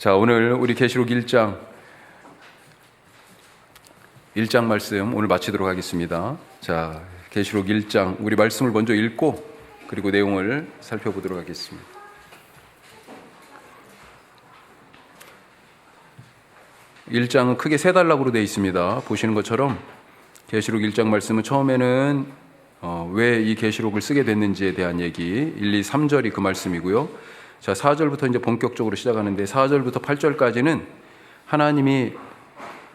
자, 오늘 우리 계시록 1장 말씀 오늘 마치도록 하겠습니다. 자, 계시록 1장 우리 말씀을 먼저 읽고 그리고 내용을 살펴보도록 하겠습니다. (1장은) 크게 세 단락으로 되어 있습니다. 보시는 것처럼 계시록 1장 말씀은 처음에는 왜 이 계시록을 쓰게 됐는지에 대한 얘기 1, 2, 3절이 그 말씀이고요. 자, 4절부터 이제 본격적으로 시작하는데 4절부터 8절까지는 하나님이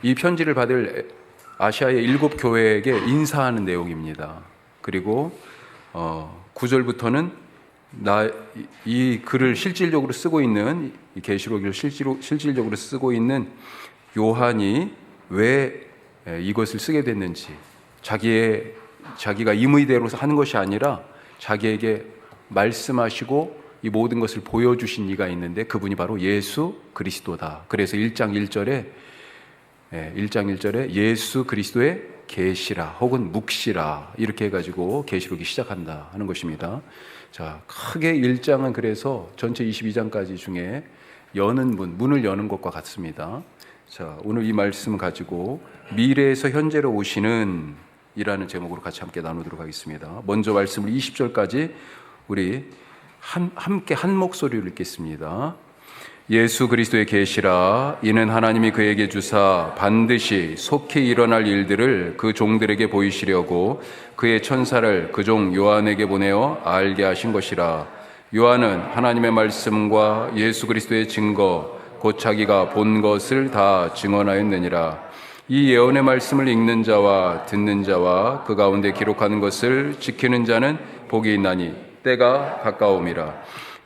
이 편지를 받을 아시아의 7 교회에게 인사하는 내용입니다. 그리고 9절부터는 이 글을 실질적으로 쓰고 있는, 이 계시록을 실질적으로 쓰고 있는 요한이 왜 이것을 쓰게 됐는지, 자기가 임의대로 하는 것이 아니라 자기에게 말씀하시고 이 모든 것을 보여주신 이가 있는데 그분이 바로 예수 그리스도다. 그래서 1장 1절에 예수 그리스도의 계시라 혹은 묵시라 이렇게 해가지고 계시록이 시작한다 하는 것입니다. 자, 크게 1장은 그래서 전체 22장까지 중에 여는 문을 여는 것과 같습니다. 자, 오늘 이 말씀 가지고 미래에서 현재로 오시는 이라는 제목으로 같이 함께 나누도록 하겠습니다. 먼저 말씀을 20절까지 우리 함께 한 목소리로 읽겠습니다. 예수 그리스도의 계시라. 이는 하나님이 그에게 주사 반드시 속히 일어날 일들을 그 종들에게 보이시려고 그의 천사를 그 종 요한에게 보내어 알게 하신 것이라. 요한은 하나님의 말씀과 예수 그리스도의 증거 곧 자기가 본 것을 다 증언하였느니라. 이 예언의 말씀을 읽는 자와 듣는 자와 그 가운데 기록하는 것을 지키는 자는 복이 있나니 때가 가까움이라.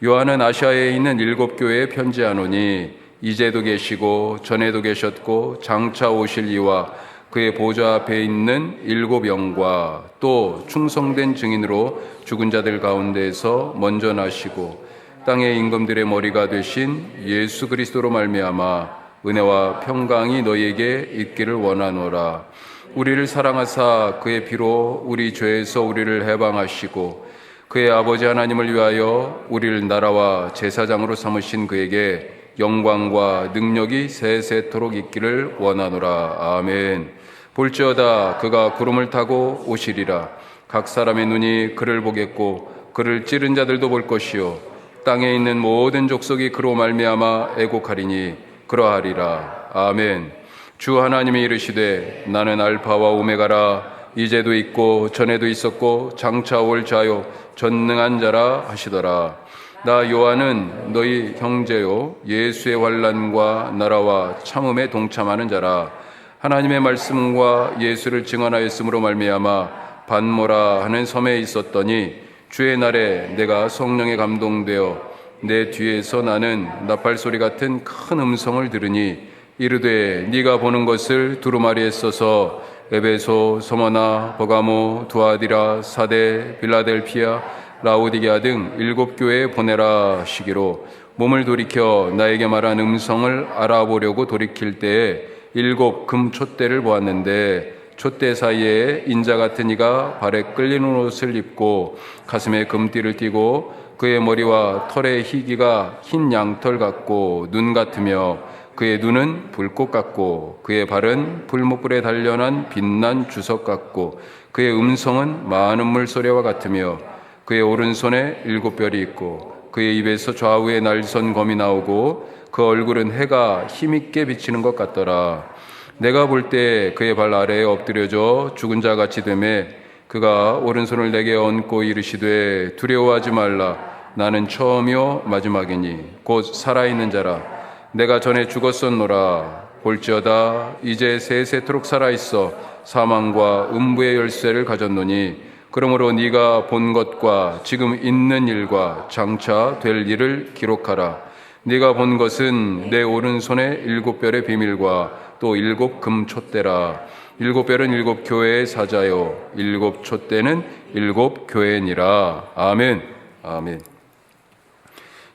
요한은 아시아에 있는 7 교회에 편지하노니 이제도 계시고 전에도 계셨고 장차 오실 이와 그의 보좌 앞에 있는 7 영과 또 충성된 증인으로 죽은 자들 가운데에서 먼저 나시고 땅의 임금들의 머리가 되신 예수 그리스도로 말미암아 은혜와 평강이 너희에게 있기를 원하노라. 우리를 사랑하사 그의 피로 우리 죄에서 우리를 해방하시고 그의 아버지 하나님을 위하여 우리를 나라와 제사장으로 삼으신 그에게 영광과 능력이 세세토록 있기를 원하노라. 아멘. 볼지어다 그가 구름을 타고 오시리라. 각 사람의 눈이 그를 보겠고 그를 찌른 자들도 볼 것이요 땅에 있는 모든 족속이 그로 말미암아 애곡하리니 그러하리라. 아멘. 주 하나님이 이르시되 나는 알파와 오메가라. 이제도 있고 전에도 있었고 장차 올 자요 전능한 자라 하시더라. 나 요한은 너희 형제요 예수의 환난과 나라와 참음에 동참하는 자라. 하나님의 말씀과 예수를 증언하였으므로 말미암아 반모라 하는 섬에 있었더니 주의 날에 내가 성령에 감동되어 내 뒤에서 나는 나팔소리 같은 큰 음성을 들으니 이르되 네가 보는 것을 두루마리에 써서 에베소, 서머나, 버가모, 두아디라, 사데, 빌라델피아, 라오디게아 등 7 교회에 보내라 하시기로 몸을 돌이켜 나에게 말한 음성을 알아보려고 돌이킬 때에 7 금 촛대를 보았는데 촛대 사이에 인자 같은 이가 발에 끌리는 옷을 입고 가슴에 금띠를 띠고 그의 머리와 털의 희기가 흰 양털 같고 눈 같으며 그의 눈은 불꽃 같고 그의 발은 불목불에 단련한 빛난 주석 같고 그의 음성은 많은 물소리와 같으며 그의 오른손에 7 별이 있고 그의 입에서 좌우에 날선 검이 나오고 그 얼굴은 해가 힘있게 비치는 것 같더라. 내가 볼 때 그의 발 아래에 엎드려져 죽은 자 같이 되매 그가 오른손을 내게 얹고 이르시되 두려워하지 말라. 나는 처음이요 마지막이니 곧 살아있는 자라. 내가 전에 죽었었노라. 볼지어다 이제 세세토록 살아있어 사망과 음부의 열쇠를 가졌노니 그러므로 네가 본 것과 지금 있는 일과 장차 될 일을 기록하라. 네가 본 것은 내 오른손에 7 별의 비밀과 또 7 금 촛대라. 7 별은 7 교회의 사자요 7 촛대는 7 교회니라. 아멘. 아멘.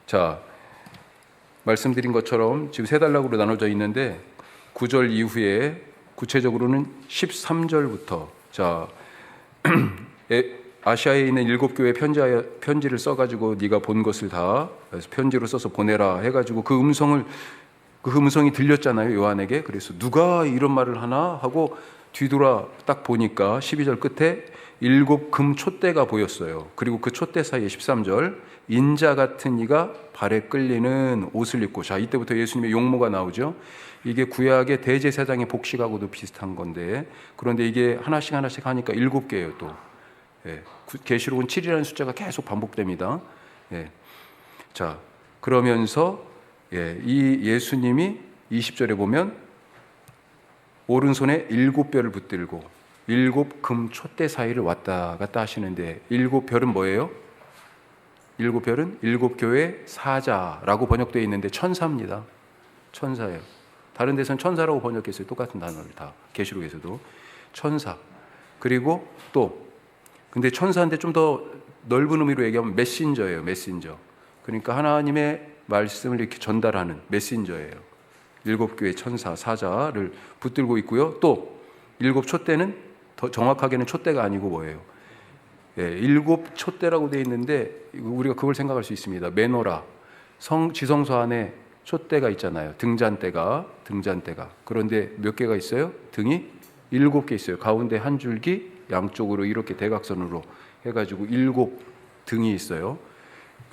자, 말씀드린 것처럼 지금 세 단락으로 나눠져 있는데 9절 이후에 구체적으로는 13절부터 자 아시아에 있는 7 교회 편지를 써가지고 네가 본 것을 다 편지로 써서 보내라 해가지고 그 음성을 그 음성이 들렸잖아요, 요한에게. 그래서 누가 이런 말을 하나 하고 뒤돌아 딱 보니까 12절 끝에 7 금 촛대가 보였어요. 그리고 그 촛대 사이에 13절 인자 같은 이가 발에 끌리는 옷을 입고. 자, 이때부터 예수님의 용모가 나오죠. 이게 구약의 대제사장의 복식하고도 비슷한 건데, 그런데 이게 하나씩 하니까 7개예요 또. 예, 계시록은 7이라는 숫자가 계속 반복됩니다. 예. 자, 그러면서 이 예수님이 20절에 보면 오른손에 7별을 붙들고 7 금 촛대 사이를 왔다 갔다 하시는데, 7별은 뭐예요? 7별은 7교회 사자라고 번역되어 있는데 천사입니다. 천사예요. 다른 데서는 천사라고 번역했어요. 똑같은 단어를 다. 계시록에서도 천사. 그리고 또 근데 천사인데 좀 더 넓은 의미로 얘기하면 메신저예요. 메신저. 그러니까 하나님의 말씀을 이렇게 전달하는 메신저예요. 7교회 천사, 사자를 붙들고 있고요. 또 7 촛대는 더 정확하게는 촛대가 아니고 뭐예요? 7 촛대라고 되어 있는데 우리가 그걸 생각할 수 있습니다. 메노라, 지성소 안에 촛대가 있잖아요. 등잔대가. 그런데 몇 개가 있어요? 등이 7개 있어요. 가운데 한 줄기, 양쪽으로 이렇게 대각선으로 해가지고 7 등이 있어요.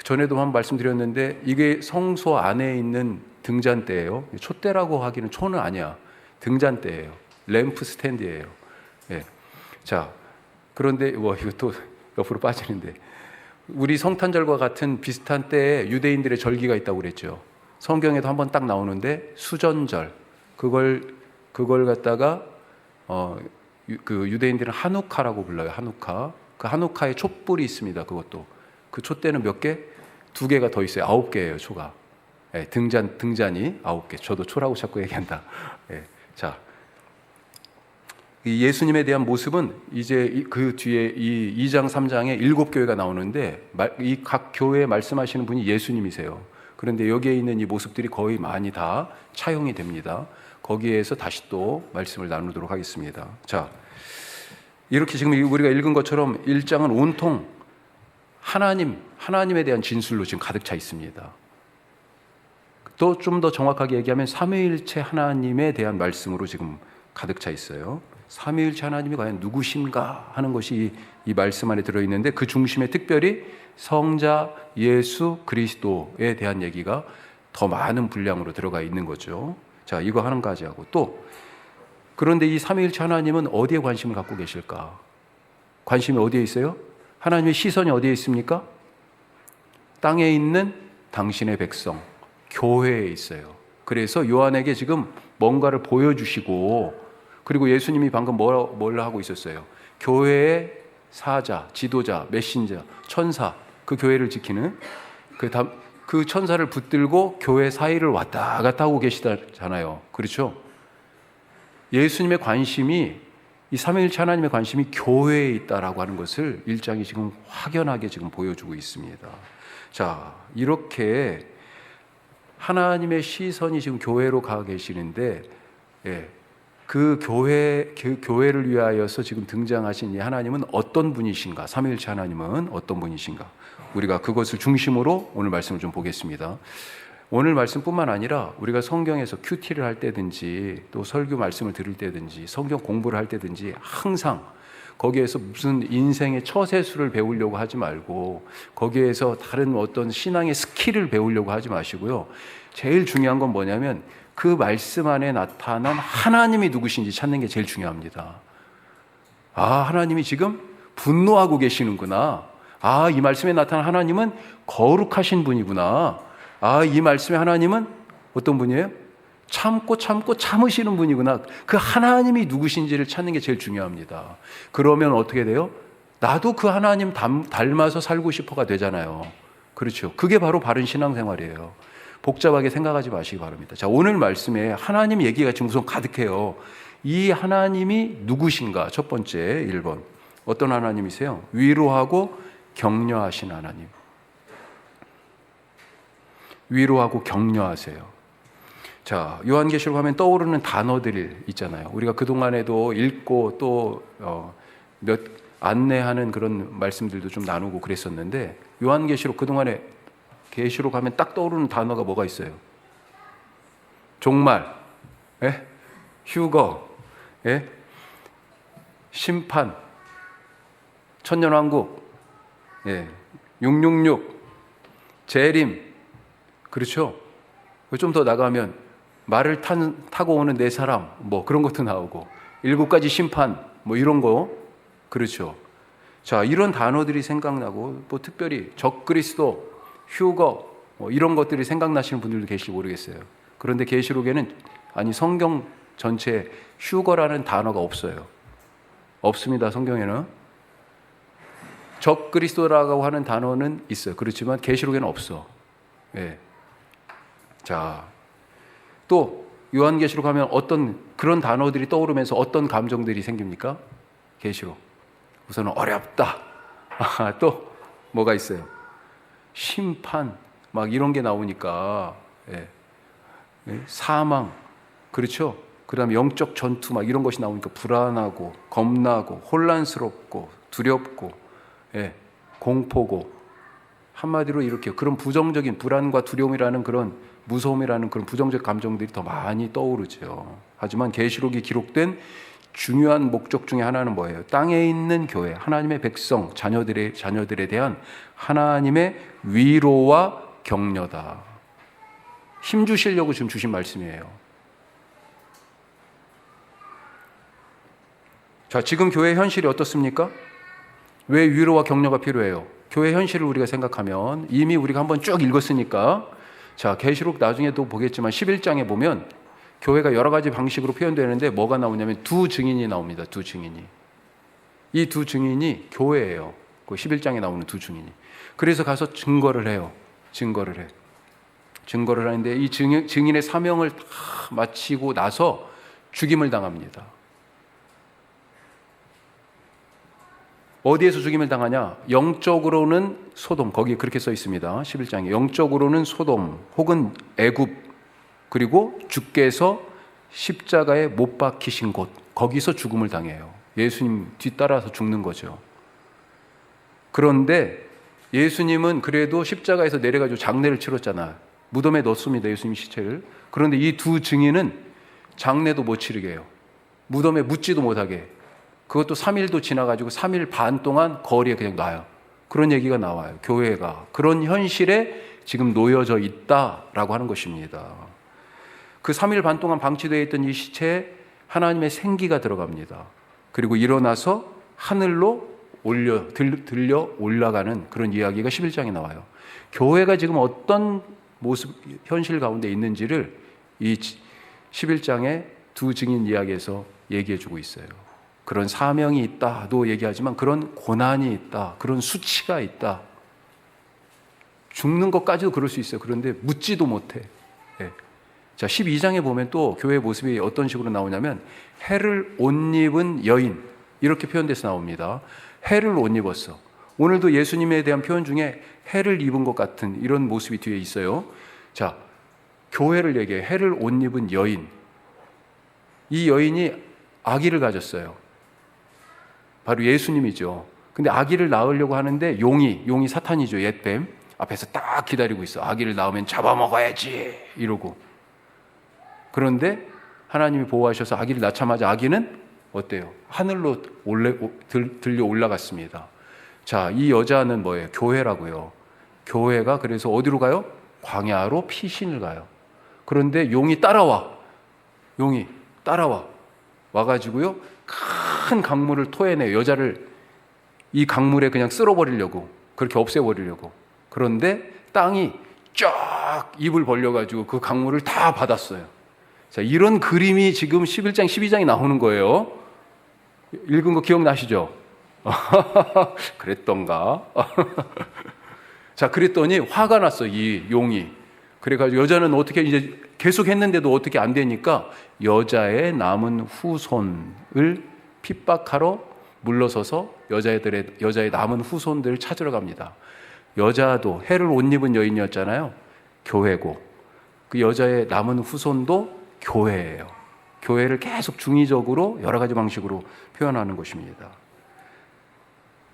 전에도 한번 말씀드렸는데 이게 성소 안에 있는 등잔대예요. 촛대라고 하기는 초는 아니야. 등잔대예요. 램프 스탠드예요. 예. 자, 그런데 이것도 옆으로 빠지는데 우리 성탄절과 같은 비슷한 때에 유대인들의 절기가 있다고 그랬죠. 성경에도 한번 딱 나오는데 수전절, 그걸 갖다가 그 유대인들은 하누카라고 불러요. 하누카. 그 하누카에 촛불이 있습니다. 그것도 그 촛대는 몇 개? 2개가 더 있어요. 9개예요. 초가. 예, 등잔이 9개. 저도 초라고 자꾸 얘기한다. 예, 자, 이 예수님에 대한 모습은 이제 그 뒤에 이 2장 3장에 7교회가 나오는데 이 각 교회에 말씀하시는 분이 예수님이세요. 그런데 여기에 있는 이 모습들이 거의 많이 다 차용이 됩니다. 거기에서 다시 또 말씀을 나누도록 하겠습니다. 자, 이렇게 지금 우리가 읽은 것처럼 1장은 온통 하나님에 대한 진술로 지금 가득 차 있습니다. 또 좀 더 정확하게 얘기하면 삼위일체 하나님에 대한 말씀으로 지금 가득 차 있어요. 삼위일체 하나님이 과연 누구신가 하는 것이 이 말씀 안에 들어있는데, 그 중심에 특별히 성자 예수 그리스도에 대한 얘기가 더 많은 분량으로 들어가 있는 거죠. 자, 이거 한 가지 하고, 또 그런데 이 삼위일체 하나님은 어디에 관심을 갖고 계실까? 관심이 어디에 있어요? 하나님의 시선이 어디에 있습니까? 땅에 있는 당신의 백성, 교회에 있어요. 그래서 요한에게 지금 뭔가를 보여주시고, 그리고 예수님이 방금 뭘 하고 있었어요? 교회의 사자, 지도자, 메신저, 천사, 그 교회를 지키는 그 천사를 붙들고 교회 사이를 왔다 갔다 하고 계시잖아요. 그렇죠? 예수님의 관심이, 이 삼위일체 하나님의 관심이 교회에 있다라고 하는 것을 1장이 지금 확연하게 지금 보여주고 있습니다. 자, 이렇게 하나님의 시선이 지금 교회로 가 계시는데, 그 교회를 위하여서 지금 등장하신 이 하나님은 어떤 분이신가? 삼위일체 하나님은 어떤 분이신가? 우리가 그것을 중심으로 오늘 말씀을 좀 보겠습니다. 오늘 말씀뿐만 아니라 우리가 성경에서 큐티를 할 때든지 또 설교 말씀을 들을 때든지 성경 공부를 할 때든지 항상 거기에서 무슨 인생의 처세술을 배우려고 하지 말고, 거기에서 다른 어떤 신앙의 스킬을 배우려고 하지 마시고요. 제일 중요한 건 뭐냐면 그 말씀 안에 나타난 하나님이 누구신지 찾는 게 제일 중요합니다. 아, 하나님이 지금 분노하고 계시는구나. 아, 이 말씀에 나타난 하나님은 거룩하신 분이구나. 아, 이 말씀의 하나님은 어떤 분이에요? 참고 참으시는 분이구나. 그 하나님이 누구신지를 찾는 게 제일 중요합니다. 그러면 어떻게 돼요? 나도 그 하나님 닮아서 살고 싶어가 되잖아요. 그렇죠. 그게 바로 바른 신앙생활이에요. 복잡하게 생각하지 마시기 바랍니다. 자, 오늘 말씀에 하나님 얘기가 지금 우선 가득해요. 이 하나님이 누구신가? 첫 번째 1번. 어떤 하나님이세요? 위로하고 격려하신 하나님. 위로하고 격려하세요. 자, 요한계시록 하면 떠오르는 단어들 있잖아요. 우리가 그동안에도 읽고 또 안내하는 그런 말씀들도 좀 나누고 그랬었는데, 요한계시록 그동안에 계시록 하면 딱 떠오르는 단어가 뭐가 있어요? 종말, 예? 휴거, 예? 심판, 천년왕국, 예? 666, 재림, 그렇죠? 좀 더 나가면 말을 타고 오는 네 사람, 뭐 그런 것도 나오고, 7가지 심판, 뭐 이런 거, 그렇죠? 자, 이런 단어들이 생각나고, 뭐 특별히 적그리스도, 휴거, 뭐 이런 것들이 생각나시는 분들도 계실지 모르겠어요. 그런데 계시록에는, 아니 성경 전체에 휴거라는 단어가 없어요. 없습니다, 성경에는. 적그리스도라고 하는 단어는 있어요. 그렇지만 계시록에는 없어. 예. 자, 또 요한계시록 하면 어떤 그런 단어들이 떠오르면서 어떤 감정들이 생깁니까? 계시록. 우선은 어렵다. 또 뭐가 있어요? 심판, 막 이런 게 나오니까, 예. 사망, 그렇죠? 그 다음에 영적 전투, 막 이런 것이 나오니까 불안하고, 겁나고, 혼란스럽고, 두렵고, 예. 공포고, 한마디로 이렇게 그런 부정적인 불안과 두려움이라는 그런 무서움이라는 그런 부정적 감정들이 더 많이 떠오르죠. 하지만 계시록이 기록된 중요한 목적 중에 하나는 뭐예요? 땅에 있는 교회, 하나님의 백성, 자녀들에 대한 하나님의 위로와 격려다. 힘 주시려고 지금 주신 말씀이에요. 자, 지금 교회 현실이 어떻습니까? 왜 위로와 격려가 필요해요? 교회 현실을 우리가 생각하면 이미 우리가 한번 쭉 읽었으니까, 자, 계시록 나중에도 보겠지만 11장에 보면 교회가 여러 가지 방식으로 표현되는데 뭐가 나오냐면 두 증인이 나옵니다. 두 증인이. 이 두 증인이 교회예요. 그 11장에 나오는 두 증인이. 그래서 가서 증거를 해요. 증거를 해. 증거를 하는데 이 증인의 사명을 다 마치고 나서 죽임을 당합니다. 어디에서 죽임을 당하냐? 영적으로는 소돔, 거기에 그렇게 써 있습니다. 11장에. 영적으로는 소돔 혹은 애굽, 그리고 주께서 십자가에 못 박히신 곳, 거기서 죽음을 당해요. 예수님 뒤따라서 죽는 거죠. 그런데 예수님은 그래도 십자가에서 내려가지고 장례를 치렀잖아요. 무덤에 넣습니다, 예수님 시체를. 그런데 이 두 증인은 장례도 못 치르게 해요. 무덤에 묻지도 못하게. 그것도 3일도 지나가지고 3일 반 동안 거리에 그냥 놔요. 그런 얘기가 나와요. 교회가 그런 현실에 지금 놓여져 있다라고 하는 것입니다. 그 3일 반 동안 방치되어 있던 이 시체에 하나님의 생기가 들어갑니다. 그리고 일어나서 하늘로 들려 올라가는 그런 이야기가 11장에 나와요. 교회가 지금 어떤 모습, 현실 가운데 있는지를 이 11장의 두 증인 이야기에서 얘기해 주고 있어요. 그런 사명이 있다도 얘기하지만 그런 고난이 있다, 그런 수치가 있다. 죽는 것까지도 그럴 수 있어요. 그런데 묻지도 못해. 예. 자, 12장에 보면 또 교회의 모습이 어떤 식으로 나오냐면 해를 옷 입은 여인, 이렇게 표현돼서 나옵니다. 해를 옷 입었어. 오늘도 예수님에 대한 표현 중에 해를 입은 것 같은 이런 모습이 뒤에 있어요. 자, 교회를 얘기해. 해를 옷 입은 여인. 이 여인이 아기를 가졌어요. 바로 예수님이죠. 근데 아기를 낳으려고 하는데 용이 사탄이죠. 옛뱀. 앞에서 딱 기다리고 있어. 아기를 낳으면 잡아먹어야지 이러고. 그런데 하나님이 보호하셔서 아기를 낳자마자 아기는 어때요? 하늘로 들려 올라갔습니다. 자, 이 여자는 뭐예요? 교회라고요. 교회가 그래서 어디로 가요? 광야로 피신을 가요. 그런데 용이 따라와. 와가지고요, 큰 강물을 토해내요. 여자를 이 강물에 그냥 쓸어버리려고, 그렇게 없애버리려고. 그런데 땅이 쫙 입을 벌려가지고 그 강물을 다 받았어요. 자, 이런 그림이 지금 11장, 12장에 나오는 거예요. 읽은 거 기억나시죠? 그랬던가? 자, 그랬더니 화가 났어, 이 용이. 그래가지고 여자는 어떻게 이제 계속 했는데도 어떻게 안 되니까 여자의 남은 후손을 핍박하러 물러서서 여자의 남은 후손들을 찾으러 갑니다. 여자도 해를 옷 입은 여인이었잖아요. 교회고. 그 여자의 남은 후손도 교회예요. 교회를 계속 중의적으로 여러 가지 방식으로 표현하는 것입니다.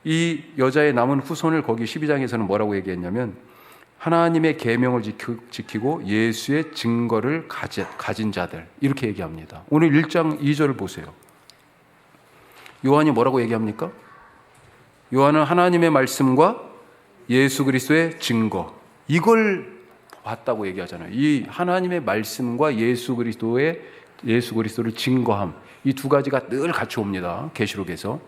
이 여자의 남은 후손을 거기 12장에서는 뭐라고 얘기했냐면 하나님의 계명을 지키고 예수의 증거를 가진 자들, 이렇게 얘기합니다. 오늘 1장 2절을 보세요. 요한이 뭐라고 얘기합니까? 요한은 하나님의 말씀과 예수 그리스도의 증거, 이걸 봤다고 얘기하잖아요. 이 하나님의 말씀과 예수 그리스도를 증거함, 이 두 가지가 늘 같이 옵니다. 계시록에서.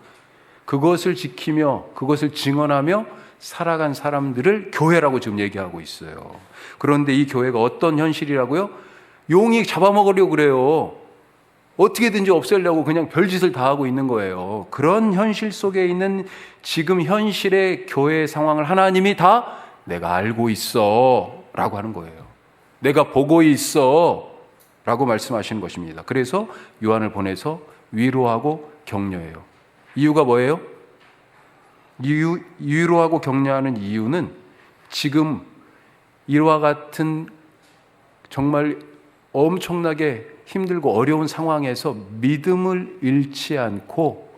그것을 지키며 그것을 증언하며 살아간 사람들을 교회라고 지금 얘기하고 있어요. 그런데 이 교회가 어떤 현실이라고요? 용이 잡아먹으려고 그래요. 어떻게든지 없애려고 그냥 별짓을 다 하고 있는 거예요. 그런 현실 속에 있는 지금 현실의 교회의 상황을 하나님이 다 내가 알고 있어 라고 하는 거예요. 내가 보고 있어 라고 말씀하시는 것입니다. 그래서 요한을 보내서 위로하고 격려해요. 이유가 뭐예요? 위로하고 격려하는 이유는 지금 이와 같은 정말 엄청나게 힘들고 어려운 상황에서 믿음을 잃지 않고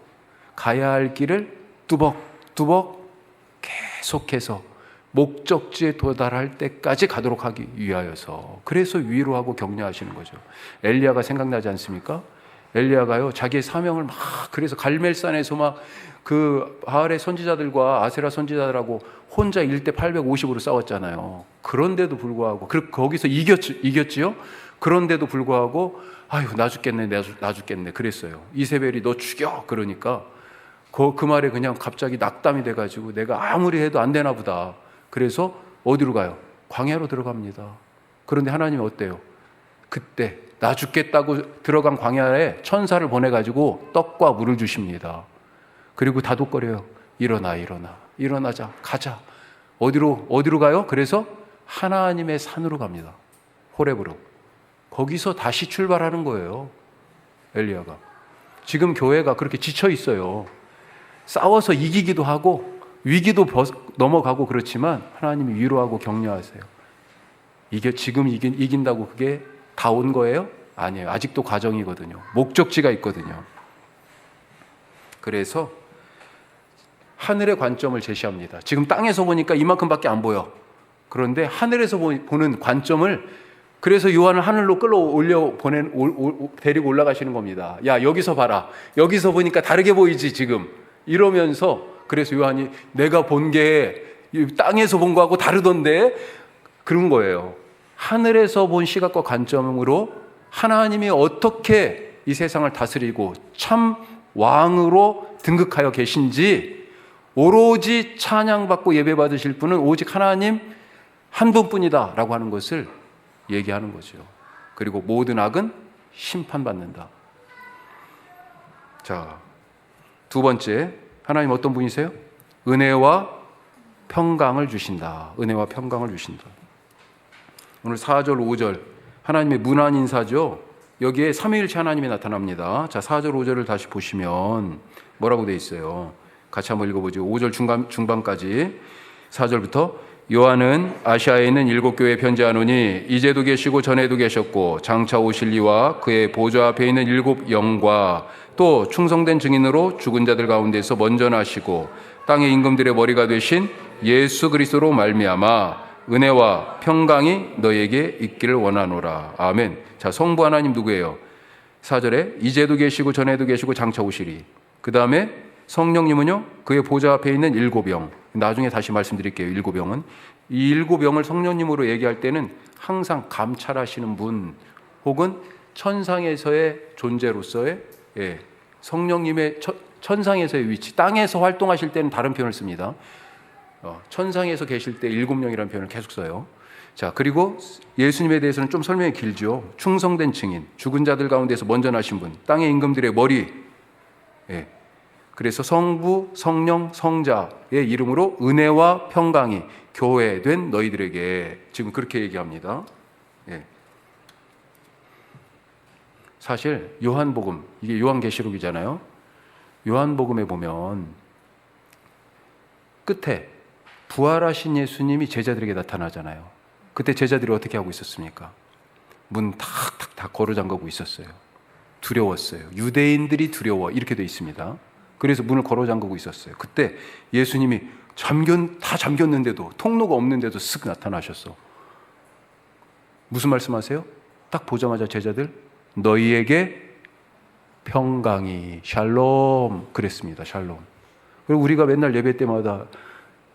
가야 할 길을 뚜벅뚜벅 계속해서 목적지에 도달할 때까지 가도록 하기 위하여서, 그래서 위로하고 격려하시는 거죠. 엘리야가 생각나지 않습니까? 엘리야가요, 자기의 사명을 막, 그래서 갈멜산에서 막 그 바알의 선지자들과 아세라 선지자들하고 혼자 1대 850으로 싸웠잖아요. 그런데도 불구하고, 거기서 이겼지요? 그런데도 불구하고, 아유, 나 죽겠네, 나 죽겠네. 그랬어요. 이세벨이 너 죽여! 그러니까, 그 말에 그냥 갑자기 낙담이 돼가지고 내가 아무리 해도 안 되나 보다. 그래서 어디로 가요? 광야로 들어갑니다. 그런데 하나님이 어때요? 그때 나 죽겠다고 들어간 광야에 천사를 보내가지고 떡과 물을 주십니다. 그리고 다독거려요. 일어나자, 가자. 어디로 가요? 그래서 하나님의 산으로 갑니다. 호렙으로. 거기서 다시 출발하는 거예요. 엘리야가. 지금 교회가 그렇게 지쳐 있어요. 싸워서 이기기도 하고 위기도 넘어가고 그렇지만 하나님이 위로하고 격려하세요. 이게 지금 이긴다고 그게 다 온 거예요? 아니에요. 아직도 과정이거든요. 목적지가 있거든요. 그래서 하늘의 관점을 제시합니다. 지금 땅에서 보니까 이만큼밖에 안 보여. 그런데 하늘에서 보는 관점을, 그래서 요한을 하늘로 데리고 올라가시는 겁니다. 야, 여기서 봐라. 여기서 보니까 다르게 보이지 지금. 이러면서, 그래서 요한이 내가 본 게 땅에서 본 거하고 다르던데, 그런 거예요. 하늘에서 본 시각과 관점으로 하나님이 어떻게 이 세상을 다스리고 참 왕으로 등극하여 계신지, 오로지 찬양받고 예배받으실 분은 오직 하나님 한 분뿐이다 라고 하는 것을 얘기하는 거죠. 그리고 모든 악은 심판받는다. 자, 두 번째, 하나님 어떤 분이세요? 은혜와 평강을 주신다. 은혜와 평강을 주신다. 오늘 4절, 5절 하나님의 문안 인사죠. 여기에 삼위일체 하나님이 나타납니다. 자, 4절, 5절을 다시 보시면 뭐라고 되어 있어요? 같이 한번 읽어보죠. 5절 중반까지. 4절부터 요한은 아시아에 있는 7교회에 편지하노니 이제도 계시고 전에도 계셨고 장차 오실 이와 그의 보좌 앞에 있는 7 영과 또 충성된 증인으로 죽은 자들 가운데서 먼저 나시고 땅의 임금들의 머리가 되신 예수 그리스도로 말미암아 은혜와 평강이 너에게 있기를 원하노라. 아멘. 자, 성부 하나님 누구예요? 4절에 이제도 계시고 전에도 계시고 장차 오시리. 그 다음에 성령님은요, 그의 보좌 앞에 있는 7 영. 나중에 다시 말씀드릴게요. 7 영은. 이 7 영을 성령님으로 얘기할 때는 항상 감찰하시는 분, 혹은 천상에서의 존재로서의, 성령님의 천상에서의 위치, 땅에서 활동하실 때는 다른 표현을 씁니다. 천상에서 계실 때 7 영이라는 표현을 계속 써요. 자, 그리고 예수님에 대해서는 좀 설명이 길죠. 충성된 증인, 죽은 자들 가운데서 먼저 나신 분, 땅의 임금들의 머리. 그래서 성부, 성령, 성자의 이름으로 은혜와 평강이 교회된 너희들에게, 지금 그렇게 얘기합니다. 사실 요한복음, 이게 요한계시록이잖아요. 요한복음에 보면 끝에 부활하신 예수님이 제자들에게 나타나잖아요. 그때 제자들이 어떻게 하고 있었습니까? 문 탁탁 다 걸어 잠그고 있었어요. 두려웠어요. 유대인들이 두려워, 이렇게 돼 있습니다. 그래서 문을 걸어 잠그고 있었어요. 그때 예수님이 다 잠겼는데도, 통로가 없는데도 쓱 나타나셨어. 무슨 말씀하세요? 딱 보자마자 제자들, 너희에게 평강이, 샬롬 그랬습니다. 샬롬. 그리고 우리가 맨날 예배 때마다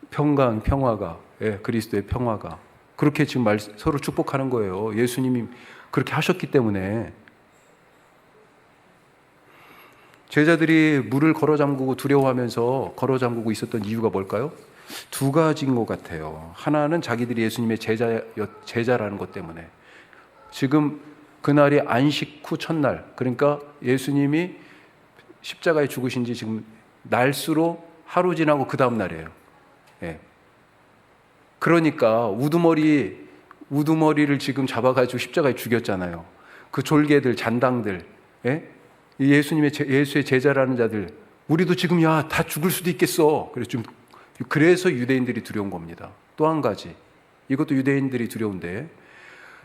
평강, 평화가, 그리스도의 평화가, 그렇게 지금 서로 축복하는 거예요. 예수님이 그렇게 하셨기 때문에. 제자들이 물을 걸어 잠그고 두려워하면서 걸어 잠그고 있었던 이유가 뭘까요? 두 가지인 것 같아요. 하나는 자기들이 예수님의 제자라는 것 때문에. 지금 그날이 안식 후 첫날, 그러니까 예수님이 십자가에 죽으신 지 지금 날수로 하루 지나고 그 다음 날이에요. 그러니까 우두머리를 지금 잡아가지고 십자가에 죽였잖아요. 그 졸개들, 잔당들, 예수의 제자라는 자들, 우리도 지금 다 죽을 수도 있겠어. 그래서 유대인들이 두려운 겁니다. 또 한 가지, 이것도 유대인들이 두려운데,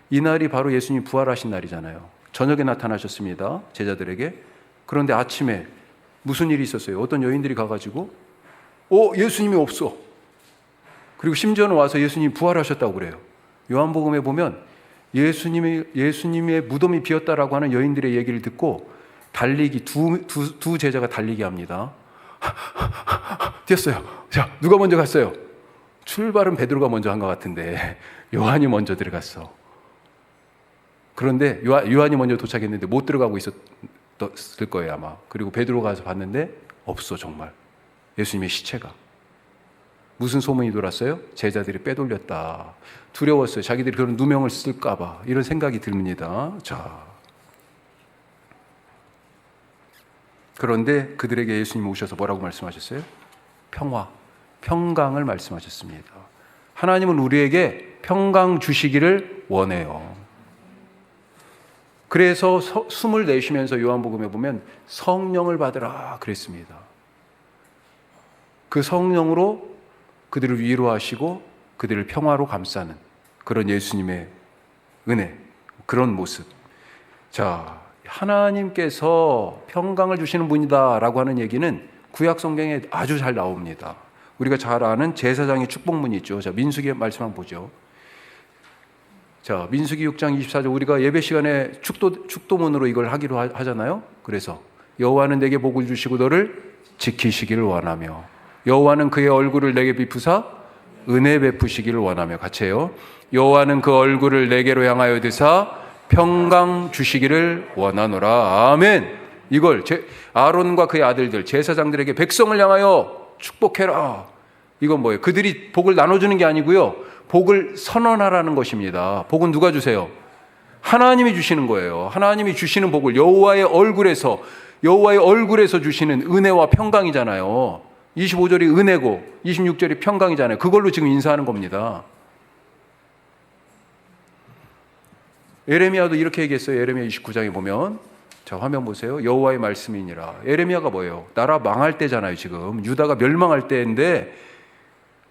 이날이 바로 예수님이 부활하신 날이잖아요. 저녁에 나타나셨습니다, 제자들에게. 그런데 아침에 무슨 일이 있었어요? 어떤 여인들이 가가지고 예수님이 없어. 그리고 심지어는 와서 예수님이 부활하셨다고 그래요. 요한복음에 보면 예수님의 무덤이 비었다라고 하는 여인들의 얘기를 듣고 달리기, 두 제자가 달리기 합니다. 뛰었어요. 자, 누가 먼저 갔어요? 출발은 베드로가 먼저 한 것 같은데 요한이 먼저 들어갔어. 그런데 요한이 먼저 도착했는데 못 들어가고 있었을 거예요, 아마. 그리고 베드로가 가서 봤는데 없어, 정말. 예수님의 시체가. 무슨 소문이 돌았어요? 제자들이 빼돌렸다. 두려웠어요. 자기들이 그런 누명을 쓸까 봐. 이런 생각이 듭니다. 자, 그런데 그들에게 예수님이 오셔서 뭐라고 말씀하셨어요? 평화, 평강을 말씀하셨습니다. 하나님은 우리에게 평강 주시기를 원해요. 그래서 숨을 내쉬면서 요한복음에 보면 성령을 받으라 그랬습니다. 그 성령으로 그들을 위로하시고 그들을 평화로 감싸는 그런 예수님의 은혜, 그런 모습. 자, 하나님께서 평강을 주시는 분이다라고 하는 얘기는 구약 성경에 아주 잘 나옵니다. 우리가 잘 아는 제사장의 축복문이 있죠. 자, 민수기 말씀 한번 보죠. 자, 민수기 6장 24절, 우리가 예배 시간에 축도문으로 이걸 하기로 하잖아요. 그래서 여호와는 내게 복을 주시고 너를 지키시기를 원하며, 여호와는 그의 얼굴을 내게 비푸사 은혜 베푸시기를 원하며. 같이 해요. 여호와는 그 얼굴을 내게로 향하여 드사 평강 주시기를 원하노라. 아멘. 이걸 아론과 그의 아들들 제사장들에게 백성을 향하여 축복해라. 이건 뭐예요? 그들이 복을 나눠주는 게 아니고요, 복을 선언하라는 것입니다. 복은 누가 주세요? 하나님이 주시는 거예요. 하나님이 주시는 복을 여호와의 얼굴에서 주시는 은혜와 평강이잖아요. 25절이 은혜고 26절이 평강이잖아요. 그걸로 지금 인사하는 겁니다. 예레미야도 이렇게 얘기했어요. 예레미야 29장에 보면, 자, 화면 보세요. 여호와의 말씀이니라. 예레미야가 뭐예요? 나라 망할 때잖아요. 지금 유다가 멸망할 때인데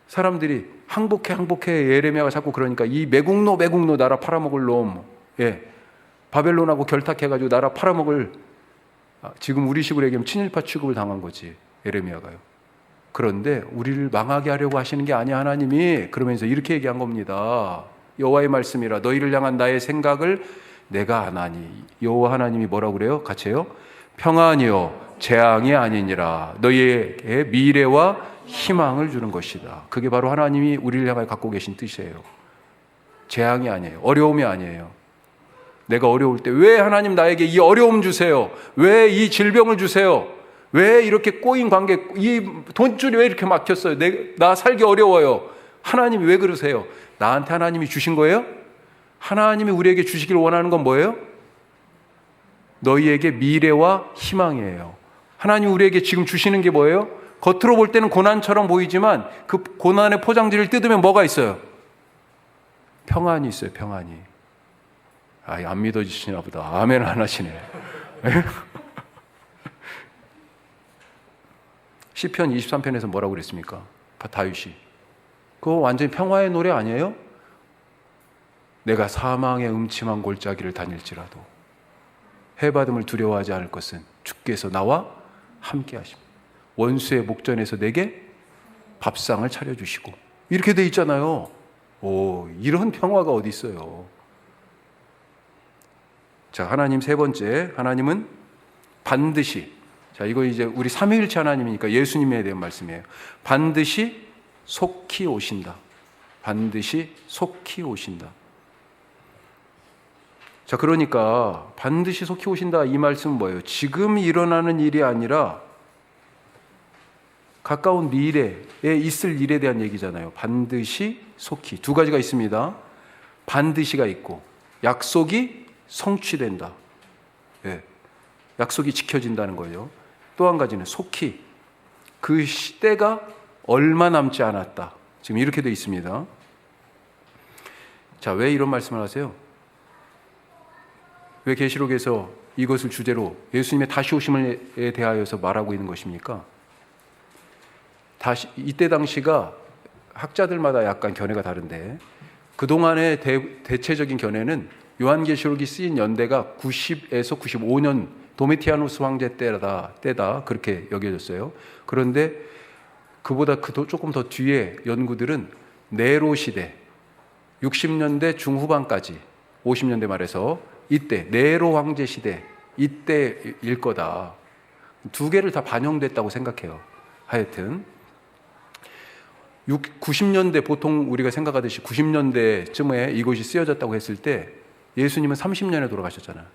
사람들이 항복해. 예레미야가 자꾸 그러니까 이 매국노 나라 팔아먹을 놈, 바벨론하고 결탁해가지고 나라 팔아먹을, 지금 우리식으로 얘기하면 친일파 취급을 당한 거지, 예레미야가요. 그런데 우리를 망하게 하려고 하시는 게 아니야, 하나님이. 그러면서 이렇게 얘기한 겁니다. 여호와의 말씀이라. 너희를 향한 나의 생각을 내가 아나니. 여호와 하나님이 뭐라고 그래요? 같이 해요. 평안이요 재앙이 아니니라. 너희에게 미래와 희망을 주는 것이다. 그게 바로 하나님이 우리를 향하여 갖고 계신 뜻이에요. 재앙이 아니에요. 어려움이 아니에요. 내가 어려울 때 왜 하나님 나에게 이 어려움 주세요? 왜 이 질병을 주세요? 왜 이렇게 꼬인 관계, 이 돈줄이 왜 이렇게 막혔어요? 나 살기 어려워요. 하나님이 왜 그러세요? 나한테 하나님이 주신 거예요? 하나님이 우리에게 주시길 원하는 건 뭐예요? 너희에게 미래와 희망이에요. 하나님이 우리에게 지금 주시는 게 뭐예요? 겉으로 볼 때는 고난처럼 보이지만 그 고난의 포장지를 뜯으면 뭐가 있어요? 평안이 있어요. 평안이. 안 믿어지시나 보다. 아멘 안 하시네. 시편 23편에서 뭐라고 그랬습니까? 다윗이. 그거 완전히 평화의 노래 아니에요? 내가 사망의 음침한 골짜기를 다닐지라도 해받음을 두려워하지 않을 것은 주께서 나와 함께 하십니다. 원수의 목전에서 내게 밥상을 차려주시고 이렇게 돼 있잖아요. 오, 이런 평화가 어디 있어요. 자, 하나님 세 번째, 하나님은 반드시, 자, 이거 이제 우리 삼위일체 하나님이니까 예수님에 대한 말씀이에요. 반드시 속히 오신다. 반드시 속히 오신다. 자, 그러니까 반드시 속히 오신다 이 말씀은 뭐예요? 지금 일어나는 일이 아니라 가까운 미래에 있을 일에 대한 얘기잖아요. 반드시 속히. 두 가지가 있습니다. 반드시가 있고 약속이 성취된다. 예, 약속이 지켜진다는 거예요. 또 한 가지는 속히. 그 시대가 얼마 남지 않았다. 지금 이렇게 되어 있습니다. 자, 왜 이런 말씀을 하세요? 왜 계시록에서 이것을 주제로 예수님의 다시 오심에 대하여서 말하고 있는 것입니까? 이때 당시가 학자들마다 약간 견해가 다른데 그동안의 대체적인 견해는 요한계시록이 쓰인 연대가 90에서 95년 도미티아누스 황제 때다 그렇게 여겨졌어요. 그런데 그보다 조금 더 뒤에 연구들은 네로 시대 60년대 중후반까지 50년대 말에서 이때 네로 황제 시대 이때일 거다. 두 개를 다 반영됐다고 생각해요. 하여튼 90년대 보통 우리가 생각하듯이 90년대쯤에 이것이 쓰여졌다고 했을 때 예수님은 30년에 돌아가셨잖아요.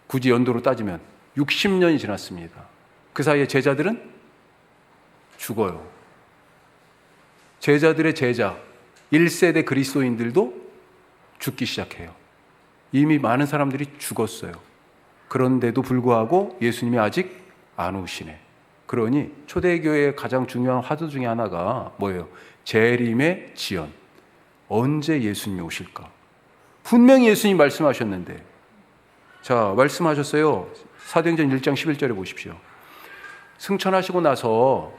굳이 연도로 따지면 60년이 지났습니다. 그 사이에 제자들은 죽어요. 제자들의 제자 1세대 그리스도인들도 죽기 시작해요. 이미 많은 사람들이 죽었어요. 그런데도 불구하고 예수님이 아직 안 오시네. 그러니 초대교회의 가장 중요한 화두 중에 하나가 뭐예요? 재림의 지연. 언제 예수님이 오실까? 분명히 예수님이 말씀하셨는데, 자, 말씀하셨어요. 사도행전 1장 11절에 보십시오. 승천하시고 나서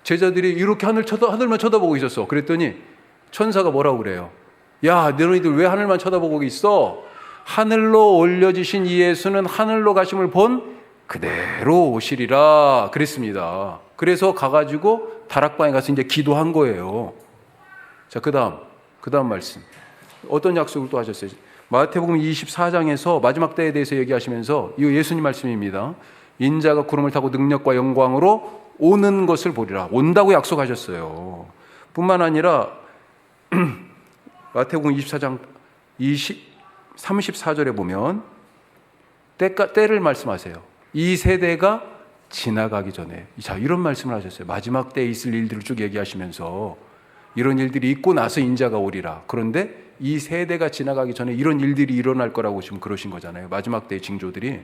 제자들이 이렇게 하늘만 쳐다보고 있었어. 그랬더니 천사가 뭐라고 그래요? 야, 너희들 왜 하늘만 쳐다보고 있어? 하늘로 올려지신 이 예수는 하늘로 가심을 본 그대로 오시리라 그랬습니다. 그래서 가가지고 다락방에 가서 이제 기도한 거예요. 자, 그 다음 말씀. 어떤 약속을 또 하셨어요? 마태복음 24장에서 마지막 때에 대해서 얘기하시면서 이거 예수님 말씀입니다. 인자가 구름을 타고 능력과 영광으로 오는 것을 보리라. 온다고 약속하셨어요. 뿐만 아니라 마태복음 24장 34절에 보면 때를 말씀하세요. 이 세대가 지나가기 전에. 자, 이런 말씀을 하셨어요. 마지막 때에 있을 일들을 쭉 얘기하시면서 이런 일들이 있고 나서 인자가 오리라. 그런데 이 세대가 지나가기 전에 이런 일들이 일어날 거라고 지금 그러신 거잖아요. 마지막 때의 징조들이.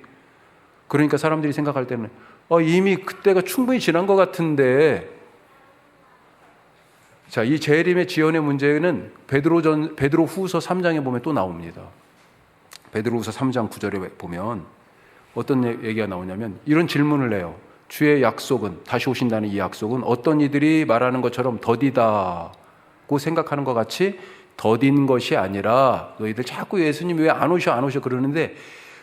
그러니까 사람들이 생각할 때는 이미 그때가 충분히 지난 것 같은데, 자, 이 재림의 지연의 문제는 베드로 후서 3장에 보면 또 나옵니다. 베드로 후서 3장 9절에 보면 어떤 얘기가 나오냐면 이런 질문을 해요. 주의 약속은, 다시 오신다는 이 약속은 어떤 이들이 말하는 것처럼 더디다고 생각하는 것 같이 더딘 것이 아니라, 너희들 자꾸 예수님 왜 안 오셔 그러는데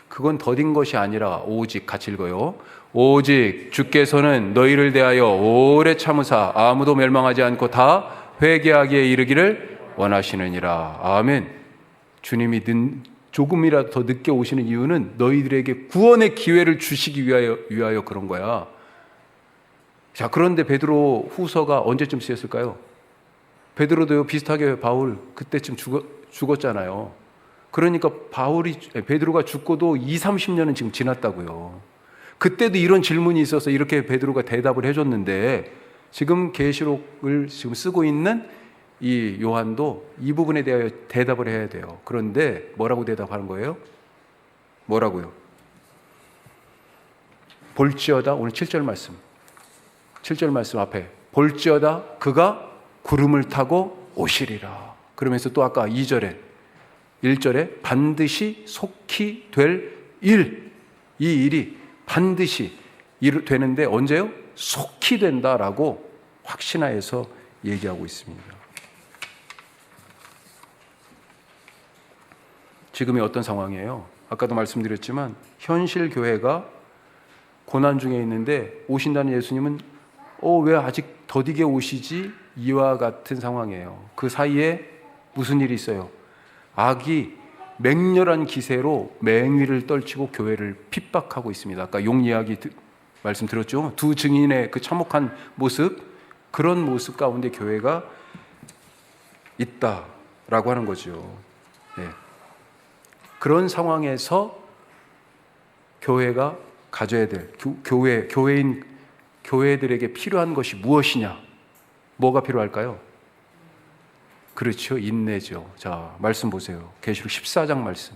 그건 더딘 것이 아니라 오직, 같이 읽어요. 오직 주께서는 너희를 대하여 오래 참으사 아무도 멸망하지 않고 다 회개하기에 이르기를 원하시느니라. 아멘. 주님이 조금이라도 더 늦게 오시는 이유는 너희들에게 구원의 기회를 주시기 위하여 그런 거야. 자, 그런데 베드로 후서가 언제쯤 쓰였을까요? 베드로도 비슷하게 바울 그때쯤 죽었잖아요. 그러니까 베드로가 죽고도 20-30년은 지금 지났다고요. 그때도 이런 질문이 있어서 이렇게 베드로가 대답을 해줬는데, 지금 계시록을 지금 쓰고 있는 이 요한도 이 부분에 대하여 대답을 해야 돼요. 그런데 뭐라고 대답하는 거예요? 뭐라고요? 볼지어다, 오늘 7절 말씀 앞에 볼지어다 그가 구름을 타고 오시리라. 그러면서 또 아까 1절에 반드시 속히 될 일, 이 일이 반드시 되는데 언제요? 속히 된다라고 확신하여서 얘기하고 있습니다. 지금이 어떤 상황이에요? 아까도 말씀드렸지만 현실 교회가 고난 중에 있는데 오신다는 예수님은 왜 아직 더디게 오시지? 이와 같은 상황이에요. 그 사이에 무슨 일이 있어요? 악이 맹렬한 기세로 맹위를 떨치고 교회를 핍박하고 있습니다. 아까 용 이야기 말씀 들었죠? 두 증인의 그 참혹한 모습, 그런 모습 가운데 교회가 있다라고 하는 거죠. 네. 그런 상황에서 교회가 가져야 될 교회들에게 필요한 것이 무엇이냐? 뭐가 필요할까요? 그렇죠. 인내죠. 자, 말씀 보세요. 계시록 14장 말씀.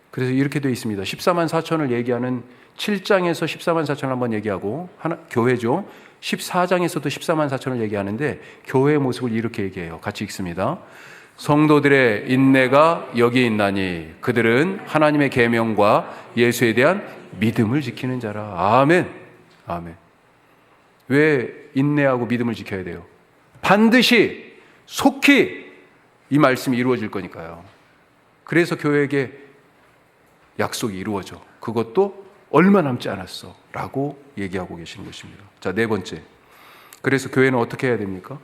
그래서 이렇게 되어 있습니다. 14만 4천을 얘기하는 7장에서 14만 4천을 한번 얘기하고, 교회죠. 14장에서도 14만 4천을 얘기하는데, 교회의 모습을 이렇게 얘기해요. 같이 읽습니다. 성도들의 인내가 여기 있나니 그들은 하나님의 계명과 예수에 대한 믿음을 지키는 자라. 아멘. 아멘. 왜 인내하고 믿음을 지켜야 돼요? 반드시 속히 이 말씀이 이루어질 거니까요. 그래서 교회에게 약속이 이루어져. 그것도 얼마 남지 않았어 라고 얘기하고 계시는 것입니다. 자, 네 번째. 그래서 교회는 어떻게 해야 됩니까?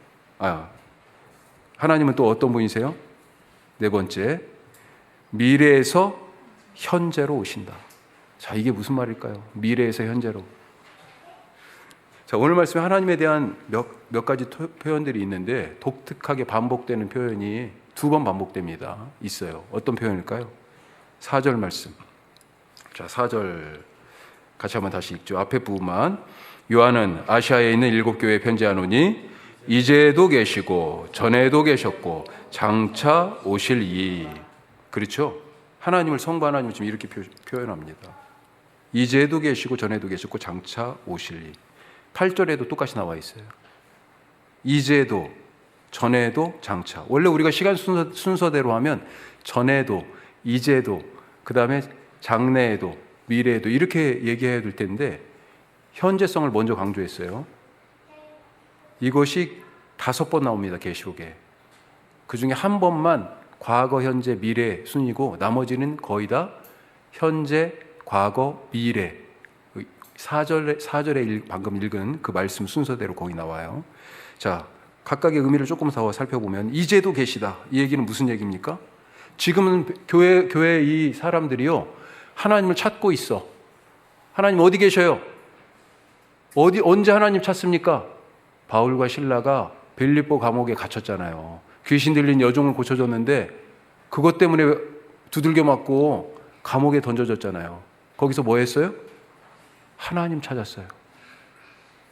하나님은 또 어떤 분이세요? 네 번째, 미래에서 현재로 오신다. 자, 이게 무슨 말일까요? 미래에서 현재로. 자, 오늘 말씀에 하나님에 대한 몇 가지 표현들이 있는데 독특하게 반복되는 표현이 2번 반복됩니다. 있어요. 어떤 표현일까요? 4절 말씀. 자, 4절 같이 한번 다시 읽죠. 앞에 부분만. 요한은 아시아에 있는 7교회에 편지하노니 이제도 계시고 전에도 계셨고 장차 오실 이. 그렇죠? 하나님을 성부 하나님을 지금 이렇게 표현합니다. 이제도 계시고 전에도 계셨고 장차 오실 이. 8절에도 똑같이 나와 있어요. 이제도, 전에도, 장차. 원래 우리가 시간 순서대로 하면 전에도, 이제도, 그 다음에 장래에도, 미래에도 이렇게 얘기해야 될 텐데 현재성을 먼저 강조했어요. 이것이 5번 나옵니다. 계시록에. 그 중에 한 번만 과거, 현재, 미래 순이고 나머지는 거의 다 현재, 과거, 미래. 4절에 방금 읽은 그 말씀 순서대로 거기 나와요. 자, 각각의 의미를 조금 더 살펴보면 이제도 계시다. 이 얘기는 무슨 얘기입니까? 지금은 교회 이 사람들이요, 하나님을 찾고 있어. 하나님 어디 계셔요? 언제 하나님 찾습니까? 바울과 실라가 빌립보 감옥에 갇혔잖아요. 귀신 들린 여종을 고쳐줬는데 그것 때문에 두들겨 맞고 감옥에 던져졌잖아요. 거기서 뭐 했어요? 하나님 찾았어요.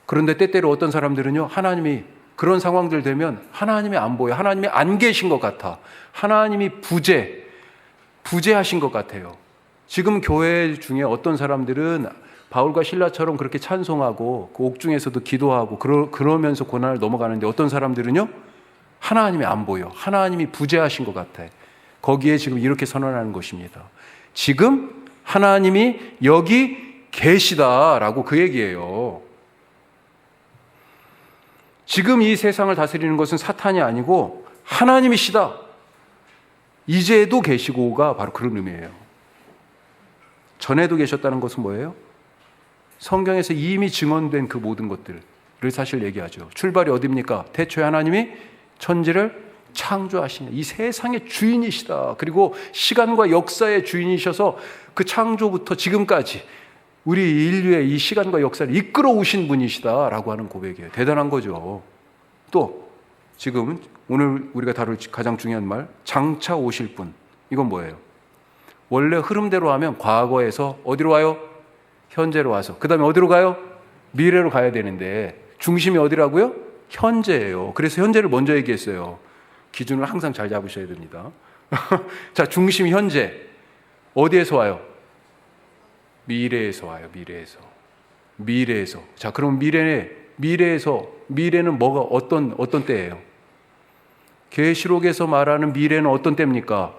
그런데 때때로 어떤 사람들은요, 하나님이 그런 상황들 되면 하나님이 안 보여. 하나님이 안 계신 것 같아. 하나님이 부재하신 것 같아요. 지금 교회 중에 어떤 사람들은 바울과 실라처럼 그렇게 찬송하고 그 옥중에서도 기도하고 그러면서 고난을 넘어가는데 어떤 사람들은요, 하나님이 안 보여. 하나님이 부재하신 것 같아. 거기에 지금 이렇게 선언하는 것입니다. 지금 하나님이 여기 계시다라고 그 얘기예요. 지금 이 세상을 다스리는 것은 사탄이 아니고 하나님이시다. 이제도 계시고가 바로 그런 의미예요. 전에도 계셨다는 것은 뭐예요? 성경에서 이미 증언된 그 모든 것들을 사실 얘기하죠. 출발이 어디입니까? 태초에 하나님이 천지를 창조하시냐. 이 세상의 주인이시다. 그리고 시간과 역사의 주인이셔서 그 창조부터 지금까지 우리 인류의 이 시간과 역사를 이끌어 오신 분이시다라고 하는 고백이에요. 대단한 거죠. 또 지금 오늘 우리가 다룰 가장 중요한 말, 장차 오실 분. 이건 뭐예요? 원래 흐름대로 하면 과거에서 어디로 와요? 현재로 와서 그 다음에 어디로 가요? 미래로 가야 되는데 중심이 어디라고요? 현재예요. 그래서 현재를 먼저 얘기했어요. 기준을 항상 잘 잡으셔야 됩니다. 자, 중심이 현재. 어디에서 와요? 미래에서 와요. 미래에서. 자, 그럼 미래는 뭐가 어떤 때예요? 계시록에서 말하는 미래는 어떤 때입니까?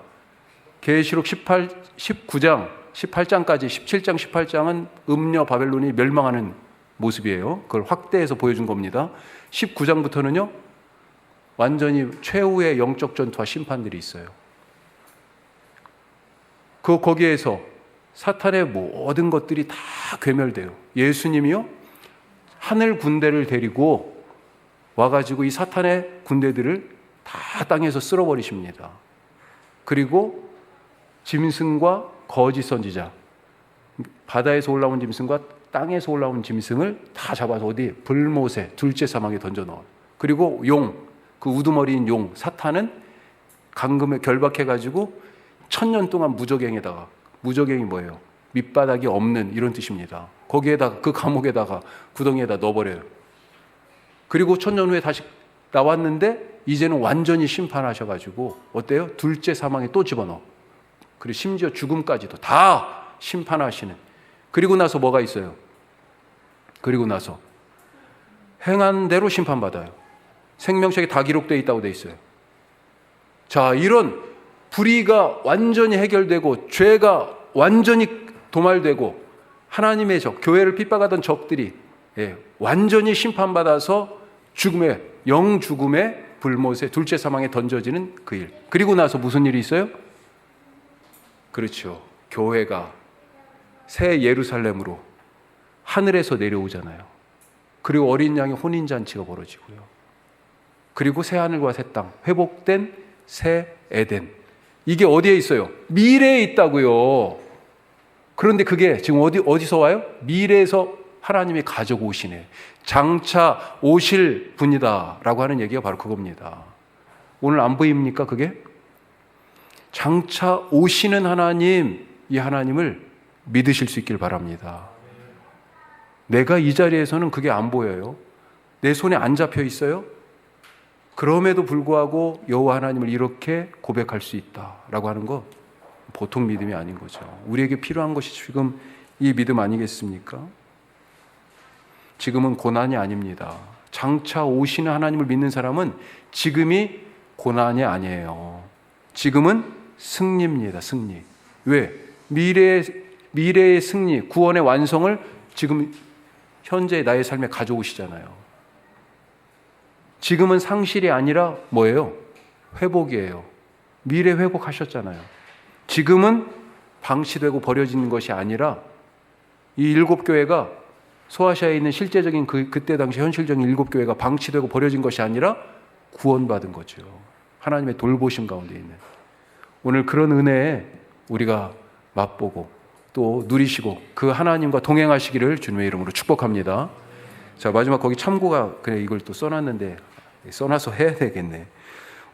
계시록 19장, 18장까지 17장, 18장은 음녀 바벨론이 멸망하는 모습이에요. 그걸 확대해서 보여준 겁니다. 19장부터는요, 완전히 최후의 영적 전투와 심판들이 있어요. 거기에서 사탄의 모든 것들이 다 괴멸돼요. 예수님이요, 하늘 군대를 데리고 와가지고 이 사탄의 군대들을 다 땅에서 쓸어버리십니다. 그리고 짐승과 거짓 선지자, 바다에서 올라온 짐승과 땅에서 올라온 짐승을 다 잡아서 어디? 불못에 둘째 사망에 던져 넣어요. 그리고 용, 그 우두머리인 용, 사탄은 강금에 결박해가지고 1000년 동안 무적행에다가, 무적행이 뭐예요? 밑바닥이 없는 이런 뜻입니다. 거기에다가, 그 감옥에다가, 구덩이에다 넣어버려요. 그리고 1000년 후에 다시 나왔는데 이제는 완전히 심판하셔가지고 어때요? 둘째 사망에 또 집어넣어. 그리고 심지어 죽음까지도 다 심판하시는. 그리고 나서 뭐가 있어요? 그리고 나서 행한 대로 심판받아요. 생명책에 다 기록되어 있다고 되어 있어요. 자, 이런 불의가 완전히 해결되고 죄가 완전히 도말되고 하나님의 적, 교회를 핍박하던 적들이 완전히 심판받아서 죽음의, 영죽음의 불못에 둘째 사망에 던져지는 그 일. 그리고 나서 무슨 일이 있어요? 그렇죠. 교회가 새 예루살렘으로 하늘에서 내려오잖아요. 그리고 어린 양의 혼인잔치가 벌어지고요. 그리고 새 하늘과 새 땅, 회복된 새 에덴. 이게 어디에 있어요? 미래에 있다고요. 그런데 그게 지금 어디서 와요? 미래에서 하나님이 가지고 오시네. 장차 오실 분이다 라고 하는 얘기가 바로 그겁니다. 오늘 안 보입니까 그게? 장차 오시는 하나님, 이 하나님을 믿으실 수 있길 바랍니다. 내가 이 자리에서는 그게 안 보여요. 내 손에 안 잡혀 있어요. 그럼에도 불구하고 여호와 하나님을 이렇게 고백할 수 있다라고 하는 거 보통 믿음이 아닌 거죠. 우리에게 필요한 것이 지금 이 믿음 아니겠습니까? 지금은 고난이 아닙니다. 장차 오시는 하나님을 믿는 사람은 지금이 고난이 아니에요. 지금은 승리입니다. 승리. 왜? 미래의 승리, 구원의 완성을 지금 현재의 나의 삶에 가져오시잖아요. 지금은 상실이 아니라 뭐예요? 회복이에요. 미래 회복하셨잖아요. 지금은 방치되고 버려지는 것이 아니라 이 7교회가 소아시아에 있는 실제적인 그때 당시 현실적인 7교회가 방치되고 버려진 것이 아니라 구원받은 거죠. 하나님의 돌보심 가운데 있는. 오늘 그런 은혜에 우리가 맛보고 또 누리시고 그 하나님과 동행하시기를 주님의 이름으로 축복합니다. 자, 마지막 거기 참고가 그래 이걸 또 써놨는데 써놔서 해야 되겠네.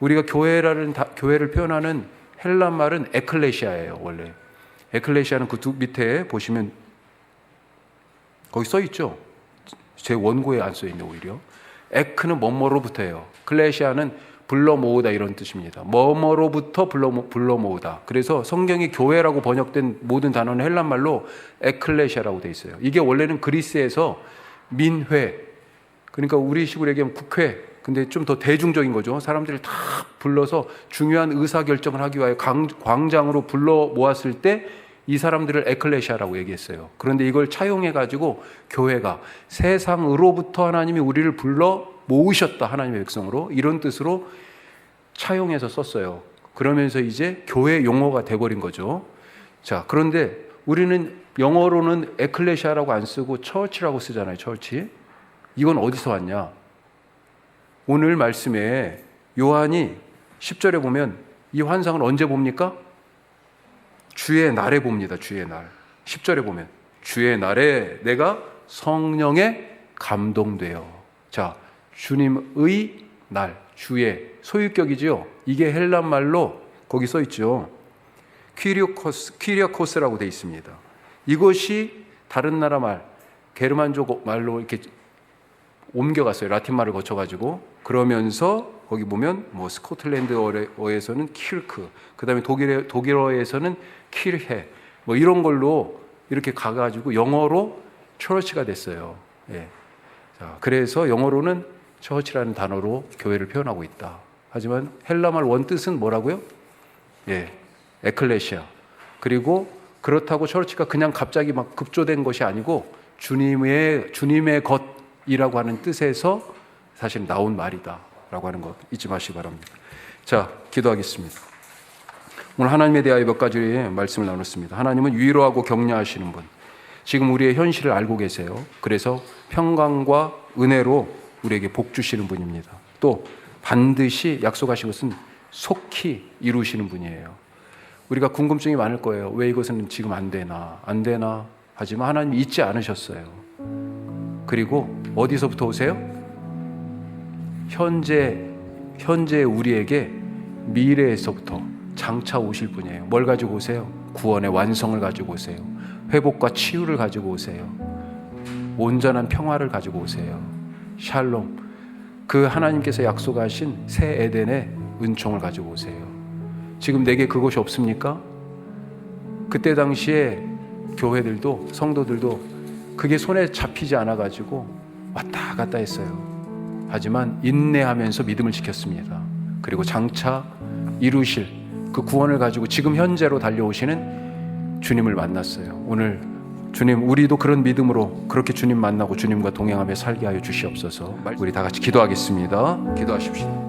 우리가 교회를 표현하는 헬란 말은 에클레시아예요. 원래 에클레시아는 그 밑에 보시면 거기 써 있죠. 제 원고에 안 써 있네 오히려. 에크는 뭐뭐로부터예요. 클레시아는 불러 모으다 이런 뜻입니다. 뭐뭐로부터 불러 모으다. 그래서 성경이 교회라고 번역된 모든 단어는 헬란 말로 에클레시아라고 돼 있어요. 이게 원래는 그리스에서 민회, 그러니까 우리식으로 얘기하면 국회, 근데 좀 더 대중적인 거죠. 사람들을 다 불러서 중요한 의사결정을 하기 위하여 광장으로 불러 모았을 때 이 사람들을 에클레시아라고 얘기했어요. 그런데 이걸 차용해가지고 교회가 세상으로부터 하나님이 우리를 불러 모으셨다. 하나님의 백성으로. 이런 뜻으로 차용해서 썼어요. 그러면서 이제 교회 용어가 돼버린 거죠. 자, 그런데 우리는 영어로는 에클레시아라고 안 쓰고 처치라고 쓰잖아요. 처치. 이건 어디서 왔냐? 오늘 말씀에 요한이 10절에 보면 이 환상을 언제 봅니까? 주의 날에 봅니다. 주의 날. 10절에 보면 주의 날에 내가 성령에 감동되어. 자, 주님의 날, 주의 소유격이지요. 이게 헬란 말로 거기 써 있죠. 퀴리아코스라고 되어 있습니다. 이것이 다른 나라 말, 게르만족 말로 이렇게 옮겨갔어요. 라틴 말을 거쳐가지고. 그러면서 거기 보면 뭐 스코틀랜드어에서는 키르크, 그 다음에 독일어에서는 키르헤, 뭐 이런 걸로 이렇게 가가지고 영어로 처치가 됐어요. 예. 자, 그래서 영어로는 처치라는 단어로 교회를 표현하고 있다. 하지만 헬라말 원뜻은 뭐라고요? 예, 에클레시아. 그리고 그렇다고 처치가 그냥 갑자기 막 급조된 것이 아니고 주님의 것이라고 하는 뜻에서 사실 나온 말이다라고 하는 것 잊지 마시기 바랍니다. 자, 기도하겠습니다. 오늘 하나님에 대하여 몇 가지 말씀을 나눴습니다. 하나님은 위로하고 격려하시는 분, 지금 우리의 현실을 알고 계세요. 그래서 평강과 은혜로 우리에게 복 주시는 분입니다. 또 반드시 약속하신 것은 속히 이루시는 분이에요. 우리가 궁금증이 많을 거예요. 왜 이것은 지금 안 되나 하지만 하나님 잊지 않으셨어요. 그리고 어디서부터 오세요? 현재 우리에게 미래에서부터 장차 오실 분이에요. 뭘 가지고 오세요? 구원의 완성을 가지고 오세요. 회복과 치유를 가지고 오세요. 온전한 평화를 가지고 오세요. 샬롬. 그 하나님께서 약속하신 새 에덴의 은총을 가지고 오세요. 지금 내게 그것이 없습니까? 그때 당시에 교회들도 성도들도 그게 손에 잡히지 않아 가지고 왔다 갔다 했어요. 하지만 인내하면서 믿음을 지켰습니다. 그리고 장차 이루실 그 구원을 가지고 지금 현재로 달려오시는 주님을 만났어요. 오늘 주님, 우리도 그런 믿음으로 그렇게 주님 만나고 주님과 동행하며 살게 하여 주시옵소서. 우리 다 같이 기도하겠습니다. 기도하십시오.